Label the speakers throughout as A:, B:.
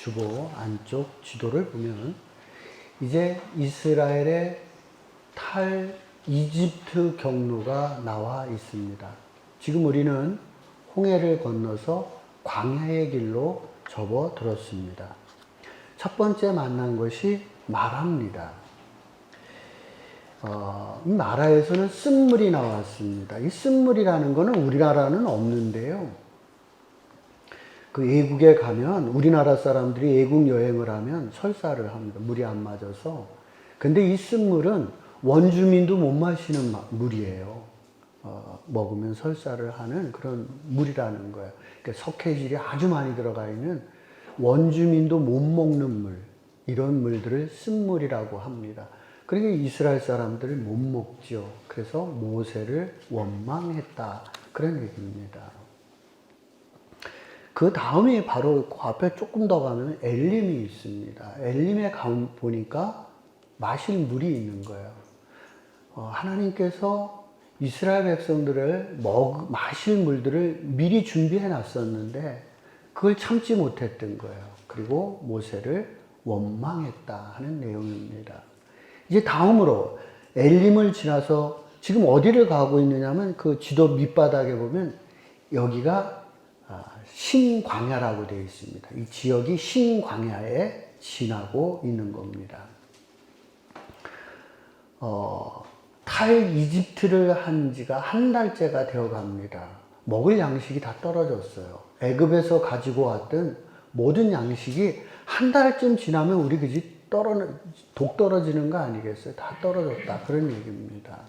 A: 주보 안쪽 지도를 보면 이제 이스라엘의 탈 이집트 경로가 나와 있습니다. 지금 우리는 홍해를 건너서 광야의 길로 접어들었습니다. 첫 번째 만난 것이 마라입니다. 이 마라에서는 쓴물이 나왔습니다. 이 쓴물이라는 것은 우리나라는 없는데요. 그 외국에 가면 우리나라 사람들이 외국 여행을 하면 설사를 합니다. 물이 안 맞아서. 근데 이 쓴물은 원주민도 못 마시는 물이에요. 먹으면 설사를 하는 그런 물이라는 거예요. 그러니까 석회질이 아주 많이 들어가 있는 원주민도 못 먹는 물, 이런 물들을 쓴물이라고 합니다. 그러니까 이스라엘 사람들을 못 먹죠. 그래서 모세를 원망했다. 그런 얘기입니다. 그 다음에 바로 그 앞에 조금 더 가면 엘림이 있습니다. 엘림에 보니까 마실 물이 있는 거예요. 하나님께서 이스라엘 백성들을 마실 물들을 미리 준비해 놨었는데 그걸 참지 못했던 거예요. 그리고 모세를 원망했다 하는 내용입니다. 이제 다음으로 엘림을 지나서 지금 어디를 가고 있느냐면 그 지도 밑바닥에 보면 여기가 신광야라고 되어 있습니다. 이 지역이 신광야에 지나고 있는 겁니다. 탈 이집트를 한 지가 한 달째가 되어 갑니다. 먹을 양식이 다 떨어졌어요. 애굽에서 가지고 왔던 모든 양식이 한 달쯤 지나면 우리 그지 독 떨어지는 거 아니겠어요? 다 떨어졌다. 그런 얘기입니다.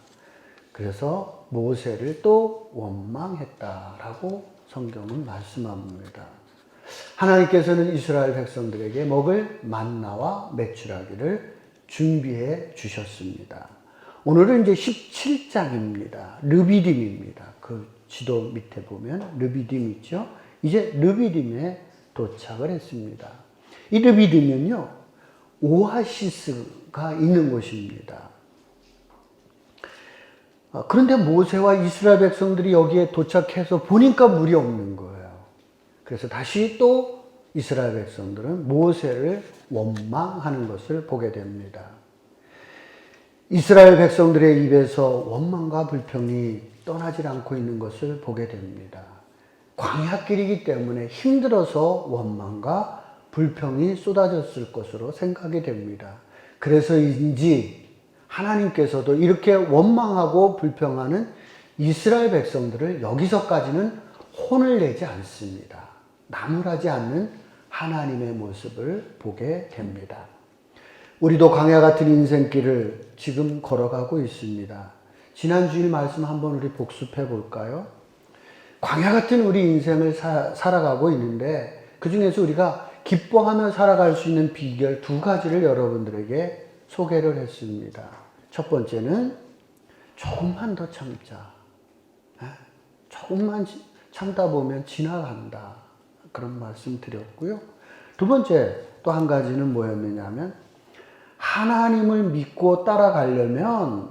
A: 그래서 모세를 또 원망했다라고 성경은 말씀합니다. 하나님께서는 이스라엘 백성들에게 먹을 만나와 메추라기를 준비해 주셨습니다. 오늘은 이제 17장입니다. 르비딤입니다. 그 지도 밑에 보면 르비딤 있죠? 이제 르비딤에 도착을 했습니다. 이 르비딤은요, 오아시스가 있는 곳입니다. 그런데 모세와 이스라엘 백성들이 여기에 도착해서 보니까 물이 없는 거예요. 그래서 다시 또 이스라엘 백성들은 모세를 원망하는 것을 보게 됩니다. 이스라엘 백성들의 입에서 원망과 불평이 떠나질 않고 있는 것을 보게 됩니다. 광야길이기 때문에 힘들어서 원망과 불평이 쏟아졌을 것으로 생각이 됩니다. 그래서인지 하나님께서도 이렇게 원망하고 불평하는 이스라엘 백성들을 여기서까지는 혼을 내지 않습니다. 나무라지 않는 하나님의 모습을 보게 됩니다. 우리도 광야 같은 인생길을 지금 걸어가고 있습니다. 지난 주일 말씀 한번 우리 복습해 볼까요? 광야 같은 우리 인생을 살아가고 있는데 그 중에서 우리가 기뻐하며 살아갈 수 있는 비결 두 가지를 여러분들에게 소개를 했습니다. 첫 번째는 조금만 더 참자. 조금만 참다 보면 지나간다. 그런 말씀 드렸고요. 두 번째 또 한 가지는 뭐였느냐면 하나님을 믿고 따라가려면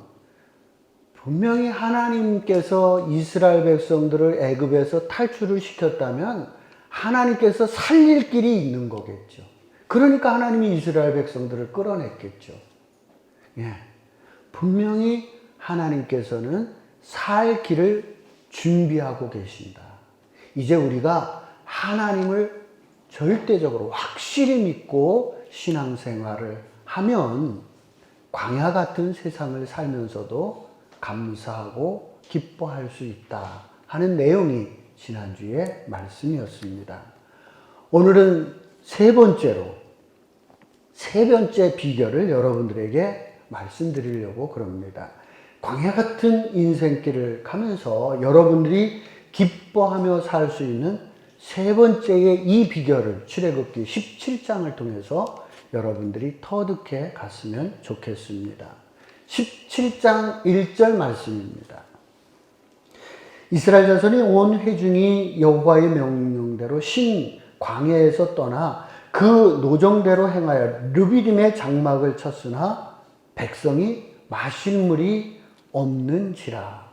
A: 분명히 하나님께서 이스라엘 백성들을 애굽에서 탈출을 시켰다면 하나님께서 살릴 길이 있는 거겠죠. 그러니까 하나님이 이스라엘 백성들을 끌어냈겠죠. 예. 분명히 하나님께서는 살 길을 준비하고 계신다. 이제 우리가 하나님을 절대적으로 확실히 믿고 신앙생활을 하면 광야 같은 세상을 살면서도 감사하고 기뻐할 수 있다 하는 내용이 지난주의 말씀이었습니다. 오늘은 세 번째 비결을 여러분들에게 말씀드리려고 그럽니다. 광야 같은 인생길을 가면서 여러분들이 기뻐하며 살 수 있는 세 번째의 이 비결을 출애굽기 17장을 통해서 여러분들이 터득해 갔으면 좋겠습니다. 17장 1절 말씀입니다. 이스라엘 자손이 온 회중이 여호와의 명령대로 신 광야에서 떠나 그 노정대로 행하여 르비딤의 장막을 쳤으나 백성이 마실 물이 없는지라.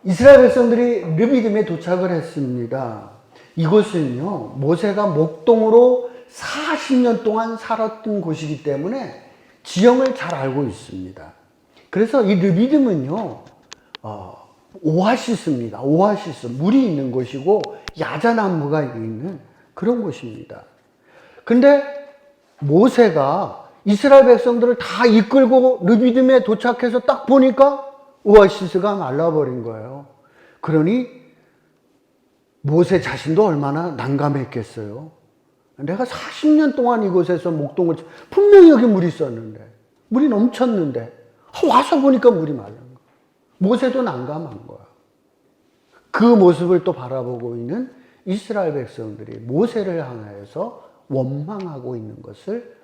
A: 이스라엘 백성들이 르비딤에 도착을 했습니다. 이곳은요, 모세가 목동으로 40년 동안 살았던 곳이기 때문에 지형을 잘 알고 있습니다. 그래서 이 르비딤은요, 오아시스입니다. 오아시스. 물이 있는 곳이고, 야자나무가 있는 그런 곳입니다. 근데 모세가 이스라엘 백성들을 다 이끌고 르비딤에 도착해서 딱 보니까 오아시스가 말라버린 거예요. 그러니 모세 자신도 얼마나 난감했겠어요. 내가 40년 동안 이곳에서 목동을, 분명히 여기 물이 있었는데, 물이 넘쳤는데, 와서 보니까 물이 마른 거야. 모세도 난감한 거야. 그 모습을 또 바라보고 있는 이스라엘 백성들이 모세를 향하여서 원망하고 있는 것을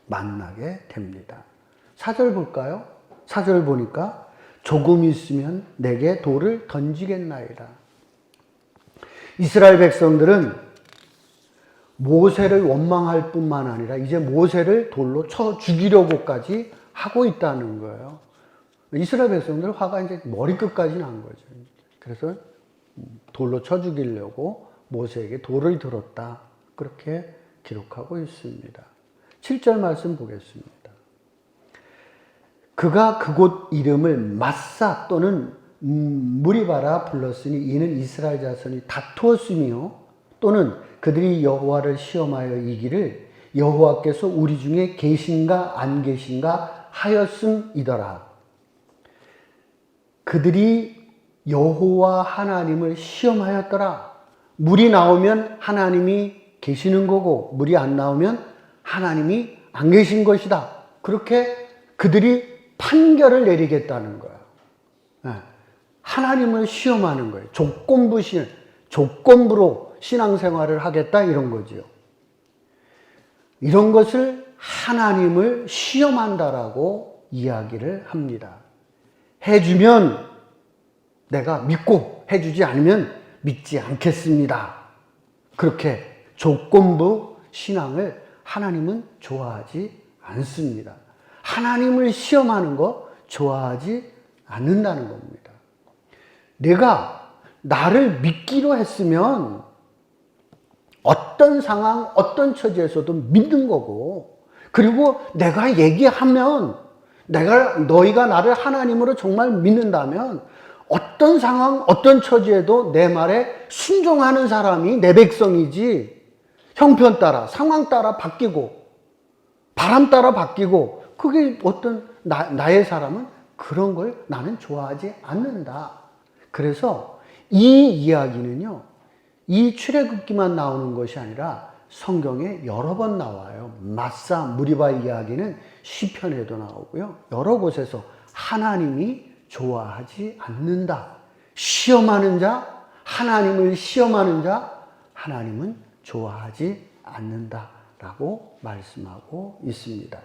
A: 만나게 됩니다. 4절 볼까요? 4절 보니까 조금 있으면 내게 돌을 던지겠나이다. 이스라엘 백성들은 모세를 원망할 뿐만 아니라 이제 모세를 돌로 쳐 죽이려고까지 하고 있다는 거예요. 이스라엘 백성들 화가 이제 머리끝까지 난 거죠. 그래서 돌로 쳐 죽이려고 모세에게 돌을 들었다. 그렇게 기록하고 있습니다. 7절 말씀 보겠습니다. 그가 그곳 이름을 마사 또는 무리바라 불렀으니 이는 이스라엘 자손이 다투었으며 또는 그들이 여호와를 시험하여 이기를 여호와께서 우리 중에 계신가 안 계신가 하였음이더라. 그들이 여호와 하나님을 시험하였더라. 물이 나오면 하나님이 계시는 거고 물이 안 나오면 하나님이 안 계신 것이다. 그렇게 그들이 판결을 내리겠다는 거야. 하나님을 시험하는 거예요. 조건부로 신앙생활을 하겠다 이런 거지요. 이런 것을 하나님을 시험한다라고 이야기를 합니다. 해주면 내가 믿고 해주지 않으면 믿지 않겠습니다. 그렇게 조건부 신앙을 하나님은 좋아하지 않습니다. 하나님을 시험하는 거 좋아하지 않는다는 겁니다. 내가 나를 믿기로 했으면 어떤 상황, 어떤 처지에서도 믿는 거고, 그리고 내가 얘기하면 너희가 나를 하나님으로 정말 믿는다면 어떤 상황, 어떤 처지에도 내 말에 순종하는 사람이 내 백성이지, 형편 따라, 상황 따라 바뀌고, 바람 따라 바뀌고, 그게 어떤 나의 사람은 그런 걸 나는 좋아하지 않는다. 그래서 이 이야기는요, 이 출애굽기만 나오는 것이 아니라 성경에 여러 번 나와요. 마사, 무리바 이야기는 시편에도 나오고요. 여러 곳에서 하나님이 좋아하지 않는다. 시험하는 자, 하나님을 시험하는 자, 하나님은 좋아하지 않는다라고 말씀하고 있습니다.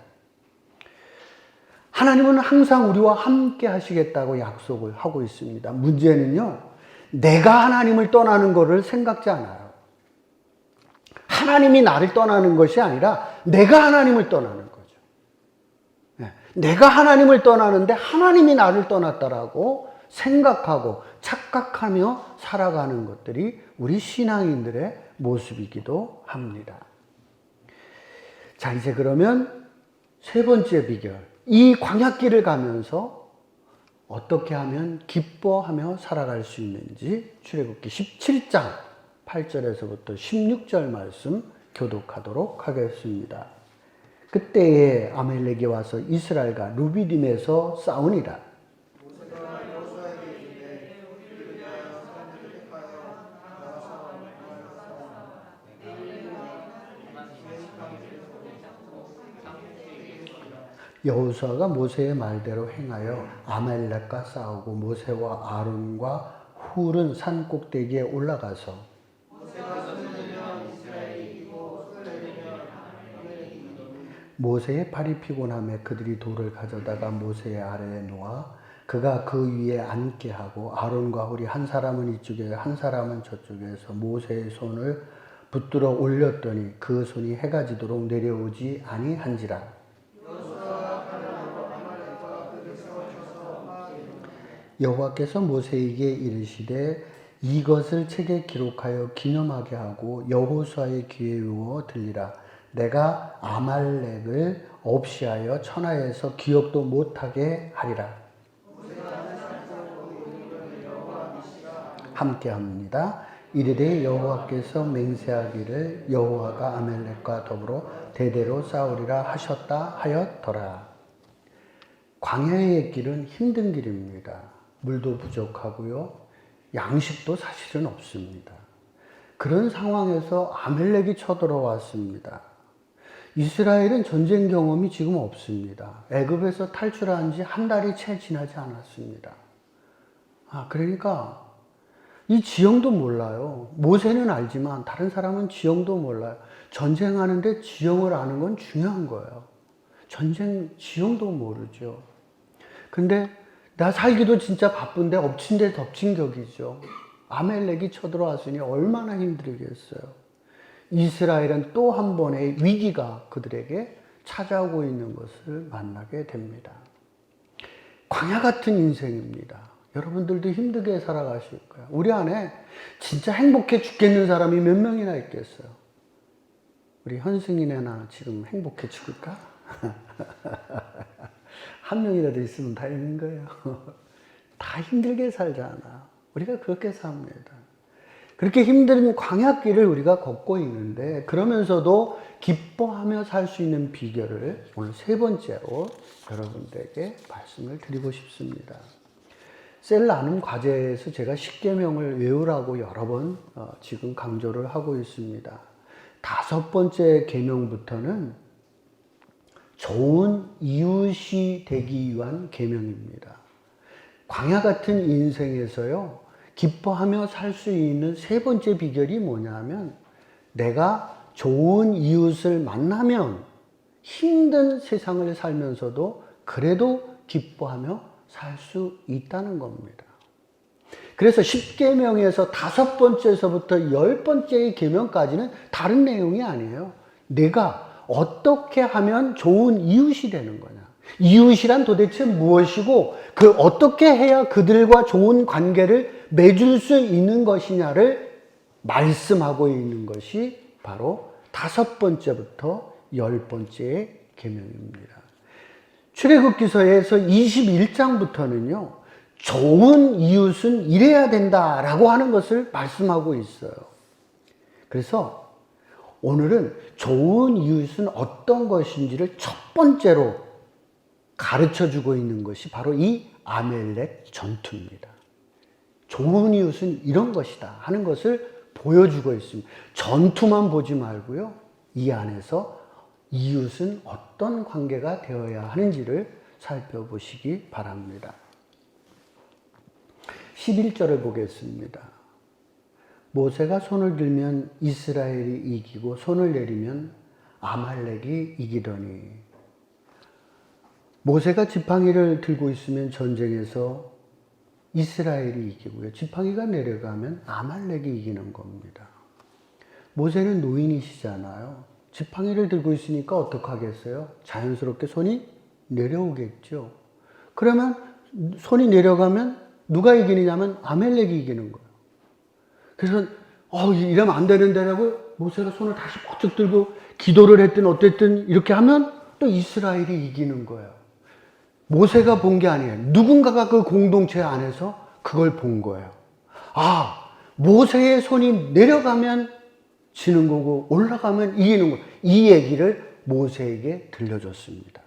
A: 하나님은 항상 우리와 함께 하시겠다고 약속을 하고 있습니다. 문제는요, 내가 하나님을 떠나는 것을 생각지 않아요. 하나님이 나를 떠나는 것이 아니라 내가 하나님을 떠나는 거죠. 내가 하나님을 떠나는데 하나님이 나를 떠났다라고 생각하고 착각하며 살아가는 것들이 우리 신앙인들의 모습이기도 합니다. 자, 이제 그러면 세 번째 비결. 이 광야길을 가면서 어떻게 하면 기뻐하며 살아갈 수 있는지 출애굽기 17장 8절에서부터 16절 말씀 교독하도록 하겠습니다. 그때에 아말렉이 와서 이스라엘과 르비딤에서 싸우니라. 여호수아가 모세의 말대로 행하여 아말렉과 싸우고 모세와 아론과 훌은 산 꼭대기에 올라가서 모세의 팔이 피곤함에 그들이 돌을 가져다가 모세의 아래에 놓아 그가 그 위에 앉게 하고 아론과 훌이 한 사람은 이쪽에 한 사람은 저쪽에서 모세의 손을 붙들어 올렸더니 그 손이 해가 지도록 내려오지 아니한지라. 여호와께서 모세에게 이르시되 이것을 책에 기록하여 기념하게 하고 여호수아의 귀에 외워 들리라. 내가 아말렉을 없이 하여 천하에서 기억도 못하게 하리라. 함께합니다. 이르되 여호와께서 맹세하기를 여호와가 아말렉과 더불어 대대로 싸우리라 하셨다 하였더라. 광야의 길은 힘든 길입니다. 물도 부족하고요. 양식도 사실은 없습니다. 그런 상황에서 아말렉이 쳐들어왔습니다. 이스라엘은 전쟁 경험이 지금 없습니다. 애굽에서 탈출한 지 한 달이 채 지나지 않았습니다. 그러니까 이 지형도 몰라요. 모세는 알지만 다른 사람은 지형도 몰라요. 전쟁하는데 지형을 아는 건 중요한 거예요. 전쟁 지형도 모르죠. 근데 나 살기도 진짜 바쁜데 엎친 데 덮친 격이죠. 아말렉이 쳐들어왔으니 얼마나 힘들겠어요. 이스라엘은 또 한 번의 위기가 그들에게 찾아오고 있는 것을 만나게 됩니다. 광야 같은 인생입니다. 여러분들도 힘들게 살아가실 거예요. 우리 안에 진짜 행복해 죽겠는 사람이 몇 명이나 있겠어요. 우리 현승이네나 지금 행복해 죽을까? 한 명이라도 있으면 다행인 거예요. 다 힘들게 살잖아. 우리가 그렇게 삽니다. 그렇게 힘든 광야길을 우리가 걷고 있는데 그러면서도 기뻐하며 살 수 있는 비결을 오늘 세 번째로 여러분들에게 말씀을 드리고 싶습니다. 셀 나눔 과제에서 제가 10계명을 외우라고 여러 번 지금 강조를 하고 있습니다. 5번째 계명부터는 좋은 이웃이 되기 위한 계명입니다. 광야 같은 인생에서요, 기뻐하며 살 수 있는 세 번째 비결이 뭐냐면 내가 좋은 이웃을 만나면 힘든 세상을 살면서도 그래도 기뻐하며 살 수 있다는 겁니다. 그래서 10계명에서 5번째에서부터 10번째의 계명까지는 다른 내용이 아니에요. 내가 어떻게 하면 좋은 이웃이 되는 거냐. 이웃이란 도대체 무엇이고 그 어떻게 해야 그들과 좋은 관계를 맺을 수 있는 것이냐를 말씀하고 있는 것이 바로 5번째부터 10번째의 계명입니다. 출애굽기서에서 21장부터는요. 좋은 이웃은 이래야 된다라고 하는 것을 말씀하고 있어요. 그래서 오늘은 좋은 이웃은 어떤 것인지를 첫 번째로 가르쳐주고 있는 것이 바로 이 아말렉 전투입니다. 좋은 이웃은 이런 것이다 하는 것을 보여주고 있습니다. 전투만 보지 말고요. 이 안에서 이웃은 어떤 관계가 되어야 하는지를 살펴보시기 바랍니다. 11절을 보겠습니다. 모세가 손을 들면 이스라엘이 이기고 손을 내리면 아말렉이 이기더니 모세가 지팡이를 들고 있으면 전쟁에서 이스라엘이 이기고요. 지팡이가 내려가면 아말렉이 이기는 겁니다. 모세는 노인이시잖아요. 지팡이를 들고 있으니까 어떡하겠어요? 자연스럽게 손이 내려오겠죠. 그러면 손이 내려가면 누가 이기느냐면 아말렉이 이기는 거예요. 그래서 이러면 안 되는데라고 모세가 손을 다시 번쩍 들고 기도를 했든 어쨌든 이렇게 하면 또 이스라엘이 이기는 거예요. 모세가 본 게 아니에요. 누군가가 그 공동체 안에서 그걸 본 거예요. 모세의 손이 내려가면 지는 거고 올라가면 이기는 거. 이 얘기를 모세에게 들려줬습니다.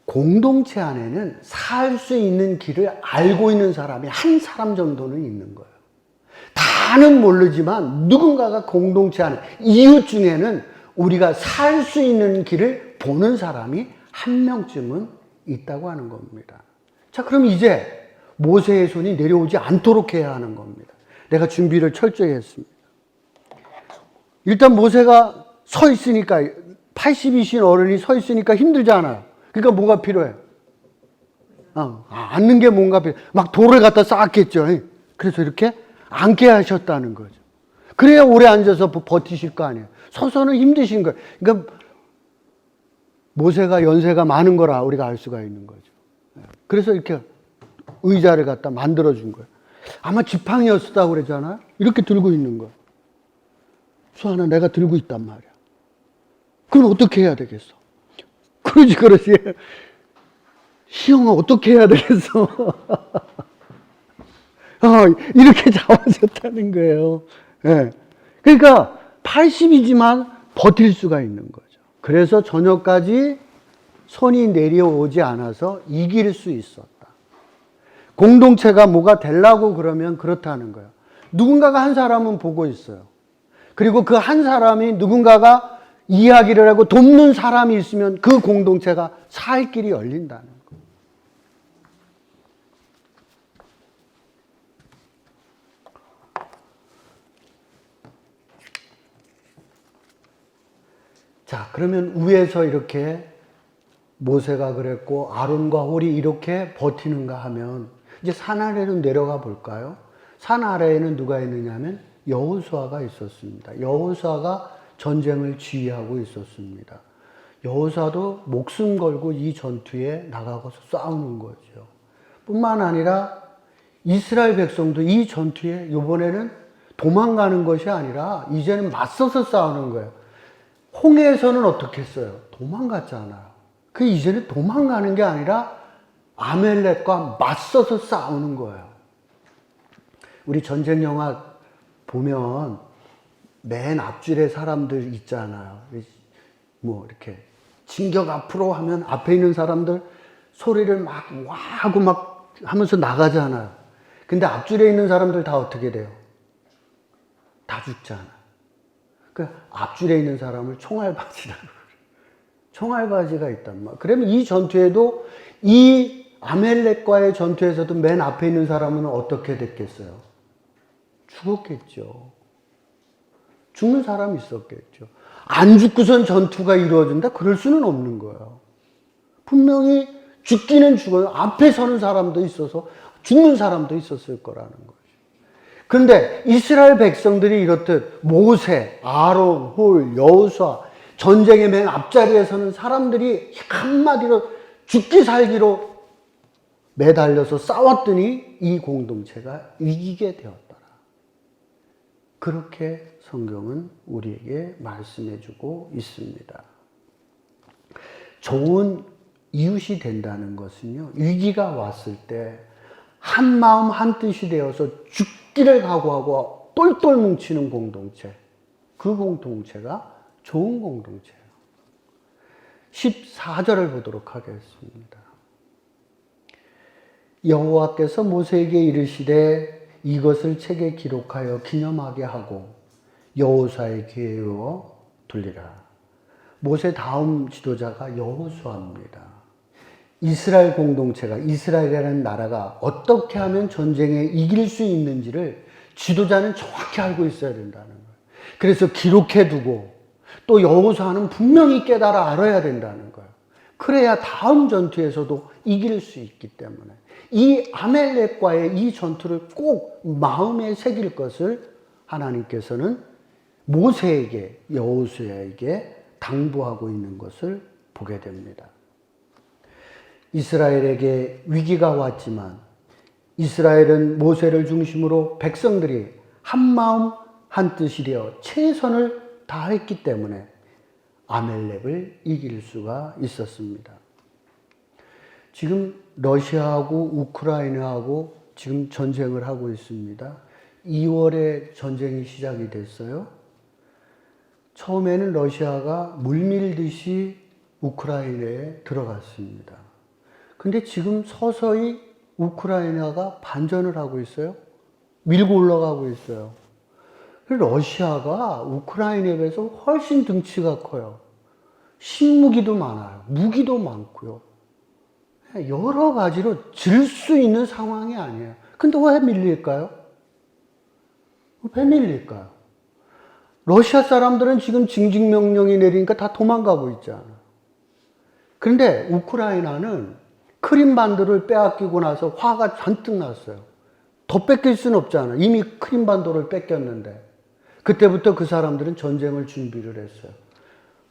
A: 공동체 안에는 살 수 있는 길을 알고 있는 사람이 한 사람 정도는 있는 거예요. 다는 모르지만 누군가가 공동체 안에 이웃 중에는 우리가 살 수 있는 길을 보는 사람이 한 명쯤은 있다고 하는 겁니다. 자, 그럼 이제 모세의 손이 내려오지 않도록 해야 하는 겁니다. 내가 준비를 철저히 했습니다. 일단 모세가 서 있으니까 80이신 어른이 서 있으니까 힘들잖아요. 그러니까 뭐가 필요해? 앉는 게 뭔가 필요해. 막 돌을 갖다 쌓았겠죠. 그래서 이렇게 앉게 하셨다는 거죠. 그래야 오래 앉아서 버티실 거 아니에요. 서서는 힘드신 거예요. 그러니까 모세가 연세가 많은 거라 우리가 알 수가 있는 거죠. 그래서 이렇게 의자를 갖다 만들어준 거예요. 아마 지팡이였다고 그러잖아요. 이렇게 들고 있는 거야. 수아나, 내가 들고 있단 말이야. 그럼 어떻게 해야 되겠어? 그러지. 시영아, 어떻게 해야 되겠어? 이렇게 잡아줬다는 거예요. 예. 그러니까 80이지만 버틸 수가 있는 거죠. 그래서 저녁까지 손이 내려오지 않아서 이길 수 있었다. 공동체가 뭐가 되려고 그러면 그렇다는 거예요. 누군가가 한 사람은 보고 있어요. 그리고 그 한 사람이 누군가가 이야기를 하고 돕는 사람이 있으면 그 공동체가 살 길이 열린다는 거예요. 자, 그러면 위에서 이렇게 모세가 그랬고 아론과 홀이 이렇게 버티는가 하면 이제 산 아래로 내려가 볼까요? 산 아래에는 누가 있느냐 하면 여호수아가 있었습니다. 여호수아가 전쟁을 지휘하고 있었습니다. 여호수아도 목숨 걸고 이 전투에 나가서 싸우는 거죠. 뿐만 아니라 이스라엘 백성도 이 전투에 이번에는 도망가는 것이 아니라 이제는 맞서서 싸우는 거예요. 홍해에서는 어떻게 했어요? 도망갔잖아요. 그 이제는 도망가는 게 아니라 아멜렉과 맞서서 싸우는 거예요. 우리 전쟁 영화 보면 맨 앞줄에 사람들 있잖아요. 뭐 이렇게 진격 앞으로 하면 앞에 있는 사람들 소리를 막 와 하고 막 하면서 나가잖아요. 근데 앞줄에 있는 사람들 다 어떻게 돼요? 다 죽잖아요. 그 앞줄에 있는 사람을 총알바지라고 그래요. 총알바지가 있단 말이에요. 그러면 이 전투에도 이 아멜렉과의 전투에서도 맨 앞에 있는 사람은 어떻게 됐겠어요? 죽었겠죠. 죽는 사람이 있었겠죠. 안 죽고선 전투가 이루어진다? 그럴 수는 없는 거예요. 분명히 죽기는 죽어요. 앞에 서는 사람도 있어서 죽는 사람도 있었을 거라는 거죠. 그런데 이스라엘 백성들이 이렇듯 모세, 아론, 홀, 여호수아 전쟁의 맨 앞자리에 서는 사람들이 한마디로 죽기 살기로 매달려서 싸웠더니 이 공동체가 이기게 되었더라. 그렇게 성경은 우리에게 말씀해주고 있습니다. 좋은 이웃이 된다는 것은요, 위기가 왔을 때 한 마음 한 뜻이 되어서 죽기를 각오하고 똘똘 뭉치는 공동체, 그 공동체가 좋은 공동체예요. 14절을 보도록 하겠습니다. 여호와께서 모세에게 이르시되 이것을 책에 기록하여 기념하게 하고 여호수아에게 이루어 둘리라. 모세 다음 지도자가 여호수아입니다. 이스라엘 공동체가, 이스라엘이라는 나라가 어떻게 하면 전쟁에 이길 수 있는지를 지도자는 정확히 알고 있어야 된다는 거예요. 그래서 기록해두고 또 여호수아는 분명히 깨달아 알아야 된다는 거예요. 그래야 다음 전투에서도 이길 수 있기 때문에 이 아멜렉과의 이 전투를 꼭 마음에 새길 것을 하나님께서는 모세에게, 여호수아에게 당부하고 있는 것을 보게 됩니다. 이스라엘에게 위기가 왔지만 이스라엘은 모세를 중심으로 백성들이 한마음 한뜻이 되어 최선을 다했기 때문에 아멜렉을 이길 수가 있었습니다. 지금 러시아하고 우크라이나하고 지금 전쟁을 하고 있습니다. 2월에 전쟁이 시작이 됐어요. 처음에는 러시아가 물밀듯이 우크라이나에 들어갔습니다. 근데 지금 서서히 우크라이나가 반전을 하고 있어요. 밀고 올라가고 있어요. 러시아가 우크라이나에 비해서 훨씬 등치가 커요. 신무기도 많아요. 무기도 많고요. 여러 가지로 질 수 있는 상황이 아니에요. 근데 왜 밀릴까요? 왜 밀릴까요? 러시아 사람들은 지금 징집명령이 내리니까 다 도망가고 있잖아요. 그런데 우크라이나는 크림반도를 빼앗기고 나서 화가 잔뜩 났어요. 더 뺏길 수는 없잖아요. 이미 크림반도를 뺏겼는데. 그때부터 그 사람들은 전쟁을 준비를 했어요.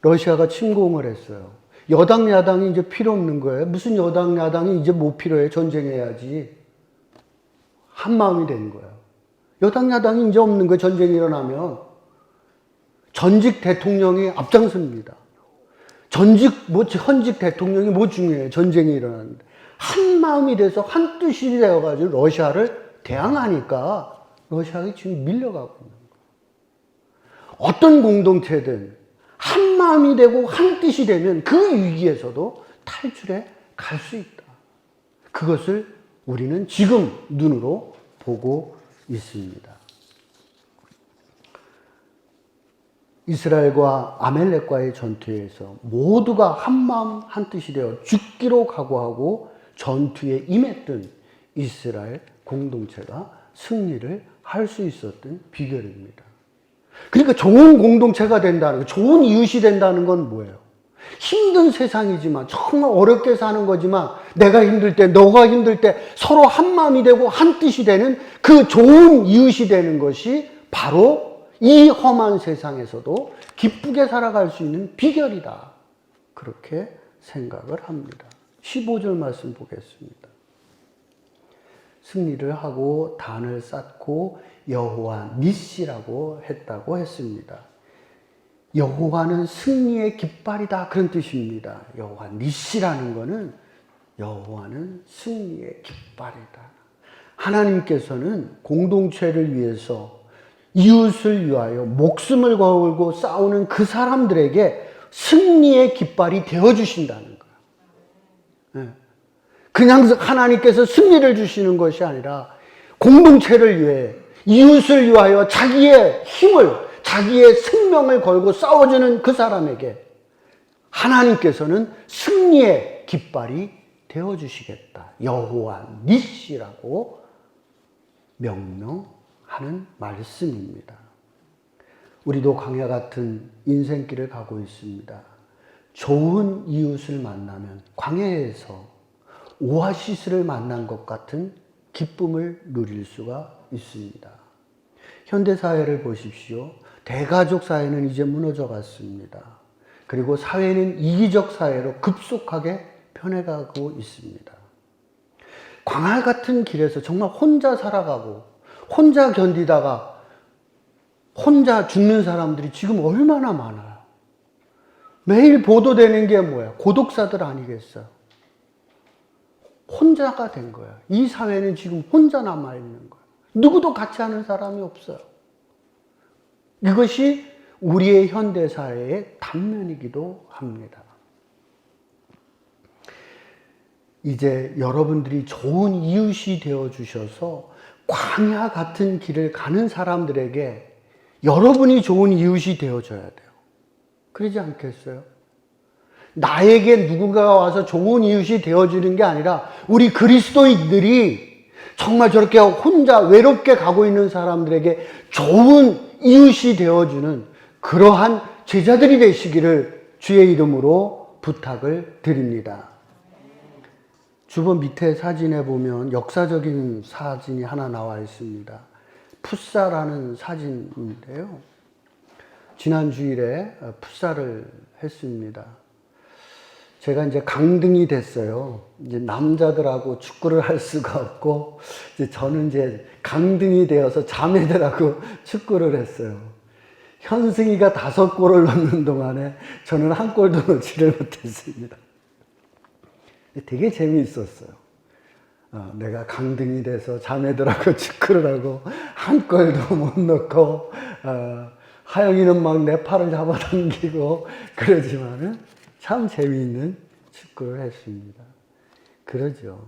A: 러시아가 침공을 했어요. 여당 야당이 이제 필요 없는 거예요. 무슨 여당 야당이 이제 뭐 필요해? 전쟁해야지. 한 마음이 되는 거예요. 여당 야당이 이제 없는 거예요. 전쟁이 일어나면 전직 대통령이 앞장섭니다. 현직 대통령이 뭐 중요해요. 전쟁이 일어나는데 한 마음이 돼서 한 뜻이 되어가지고 러시아를 대항하니까 러시아가 지금 밀려가고 있는 거예요. 어떤 공동체든 한 마음이 되고 한 뜻이 되면 그 위기에서도 탈출해 갈 수 있다. 그것을 우리는 지금 눈으로 보고 있습니다. 이스라엘과 아멜렉과의 전투에서 모두가 한 마음 한 뜻이 되어 죽기로 각오하고 전투에 임했던 이스라엘 공동체가 승리를 할 수 있었던 비결입니다. 그러니까 좋은 공동체가 된다는 거, 좋은 이웃이 된다는 건 뭐예요? 힘든 세상이지만 정말 어렵게 사는 거지만 내가 힘들 때 너가 힘들 때 서로 한 마음이 되고 한 뜻이 되는 그 좋은 이웃이 되는 것이 바로 이 험한 세상에서도 기쁘게 살아갈 수 있는 비결이다. 그렇게 생각을 합니다. 15절 말씀 보겠습니다. 승리를 하고 단을 쌓고 여호와 니시라고 했다고 했습니다. 여호와는 승리의 깃발이다 그런 뜻입니다. 여호와 니시라는 것은 여호와는 승리의 깃발이다. 하나님께서는 공동체를 위해서 이웃을 위하여 목숨을 걸고 싸우는 그 사람들에게 승리의 깃발이 되어주신다는 거예요. 그냥 하나님께서 승리를 주시는 것이 아니라 공동체를 위해 이웃을 위하여 자기의 힘을 자기의 생명을 걸고 싸워주는 그 사람에게 하나님께서는 승리의 깃발이 되어주시겠다. 여호와 니시라고 명명하는 말씀입니다. 우리도 광야 같은 인생길을 가고 있습니다. 좋은 이웃을 만나면 광야에서 오아시스를 만난 것 같은 기쁨을 누릴 수가 있습니다. 현대사회를 보십시오. 대가족 사회는 이제 무너져 갔습니다. 그리고 사회는 이기적 사회로 급속하게 변해가고 있습니다. 광야 같은 길에서 정말 혼자 살아가고 혼자 견디다가 혼자 죽는 사람들이 지금 얼마나 많아요. 매일 보도되는 게 뭐야? 고독사들 아니겠어요? 혼자가 된 거야. 이 사회는 지금 혼자 남아있는 거야. 누구도 같이 하는 사람이 없어요. 이것이 우리의 현대사회의 단면이기도 합니다. 이제 여러분들이 좋은 이웃이 되어주셔서 광야 같은 길을 가는 사람들에게 여러분이 좋은 이웃이 되어줘야 돼요. 그러지 않겠어요? 나에게 누군가가 와서 좋은 이웃이 되어주는 게 아니라 우리 그리스도인들이 정말 저렇게 혼자 외롭게 가고 있는 사람들에게 좋은 이웃이 되어주는 그러한 제자들이 되시기를 주의 이름으로 부탁을 드립니다. 주변 밑에 사진에 보면 역사적인 사진이 하나 나와 있습니다. 풋사라는 사진인데요. 지난 주일에 풋사를 했습니다. 제가 이제 강등이 됐어요. 이제 남자들하고 축구를 할 수가 없고, 이제 저는 이제 강등이 되어서 자매들하고 축구를 했어요. 현승이가 5골을 넣는 동안에 저는 한 골도 넣지를 못했습니다. 되게 재미있었어요. 내가 강등이 돼서 자매들하고 축구를 하고 한 골도 못 넣고, 하영이는 막 내 팔을 잡아당기고 그러지만은 참 재미있는 축구를 했습니다. 그러죠.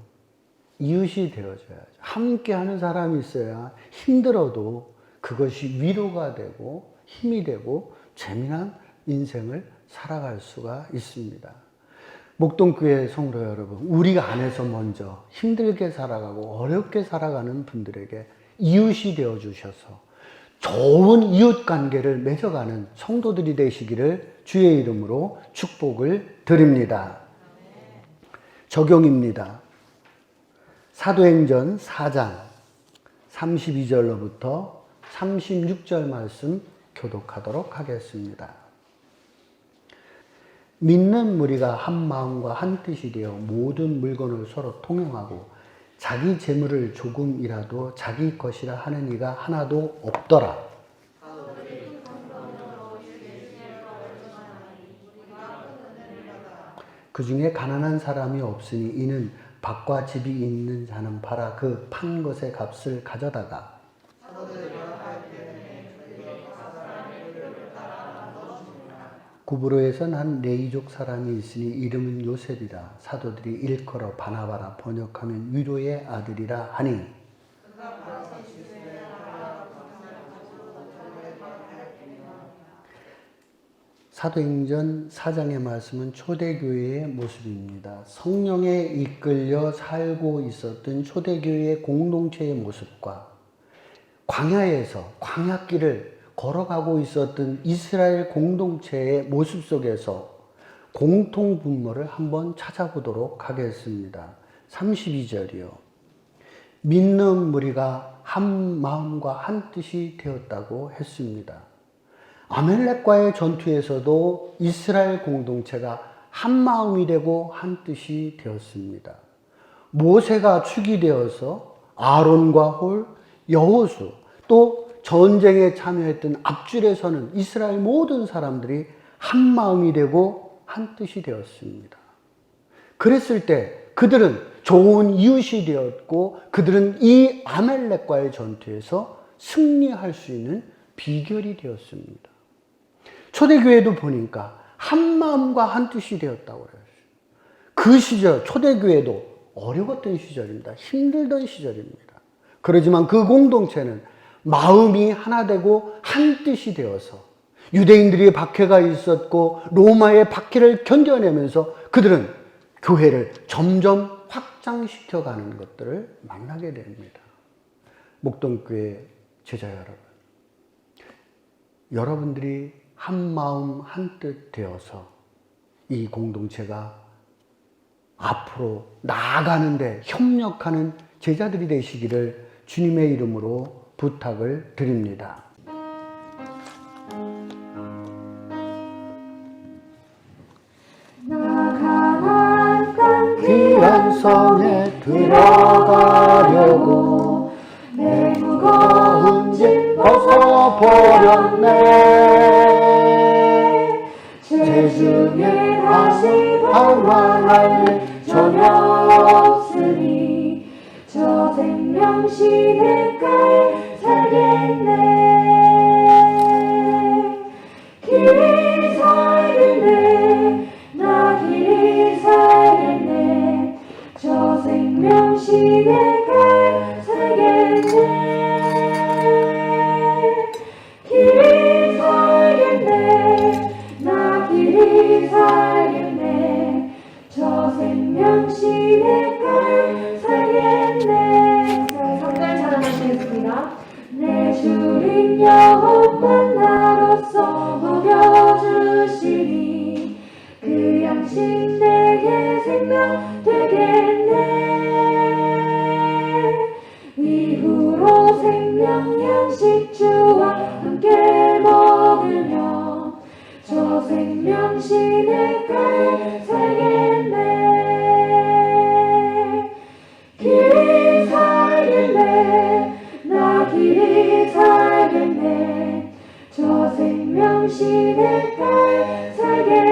A: 이웃이 되어줘야죠. 함께 하는 사람이 있어야 힘들어도 그것이 위로가 되고 힘이 되고 재미난 인생을 살아갈 수가 있습니다. 목동교회 성도 여러분, 우리 안에서 먼저 힘들게 살아가고 어렵게 살아가는 분들에게 이웃이 되어주셔서 좋은 이웃 관계를 맺어가는 성도들이 되시기를 주의 이름으로 축복을 드립니다. 적용입니다. 사도행전 4장 32절로부터 36절 말씀 교독하도록 하겠습니다. 믿는 무리가 한 마음과 한 뜻이 되어 모든 물건을 서로 통용하고 자기 재물을 조금이라도 자기 것이라 하는 이가 하나도 없더라. 그 중에 가난한 사람이 없으니 이는 밭과 집이 있는 자는 팔아 그 판 것의 값을 가져다가 구브로에선 한 레이족 사람이 있으니 이름은 요셉이라. 사도들이 일컬어 바나바라 번역하면 위로의 아들이라 하니 사도행전 4장의 말씀은 초대교회의 모습입니다. 성령에 이끌려 살고 있었던 초대교회의 공동체의 모습과 광야에서 광야길을 걸어가고 있었던 이스라엘 공동체의 모습 속에서 공통 분모를 한번 찾아보도록 하겠습니다. 32절이요. 믿는 무리가 한 마음과 한 뜻이 되었다고 했습니다. 아멜렉과의 전투에서도 이스라엘 공동체가 한 마음이 되고 한 뜻이 되었습니다. 모세가 축이 되어서 아론과 홀, 여호수 또 전쟁에 참여했던 앞줄에 서는 이스라엘 모든 사람들이 한 마음이 되고 한 뜻이 되었습니다. 그랬을 때 그들은 좋은 이웃이 되었고 그들은 이 아멜렉과의 전투에서 승리할 수 있는 비결이 되었습니다. 초대교회도 보니까 한 마음과 한 뜻이 되었다고 그래요. 그 시절 초대교회도 어려웠던 시절입니다. 힘들던 시절입니다. 그러지만 그 공동체는 마음이 하나 되고 한 뜻이 되어서 유대인들의 박해가 있었고 로마의 박해를 견뎌내면서 그들은 교회를 점점 확장시켜가는 것들을 만나게 됩니다. 목동교회 제자 여러분, 여러분들이 한 마음 한 뜻 되어서 이 공동체가 앞으로 나아가는데 협력하는 제자들이 되시기를 주님의 이름으로 부탁을 드립니다. 귀한 성에 들어가려고 내 무거운 짐 벗어버렸네. 제중에 다시 방황할 전혀 없으니 저 생명 시냇가에 살겠네. 길이 살겠네. 나 길이 살겠네. 저 생명 시냇가에 살겠네. 길이 살겠네. 나 길이 살겠네. 저 생명 시냇가에 살겠네.
B: 성갈 찬양하시겠습니다.
A: 내 주인 여호와 나로서 먹여주시니 그 양식 내게 생명 되겠네. 이후로 생명 양식 주와 함께 먹으며 저 생명 시냇가에 살겠네. 길이 살겠네. 나 길이 살겠네. 저 생명 시냇가에 살겠네.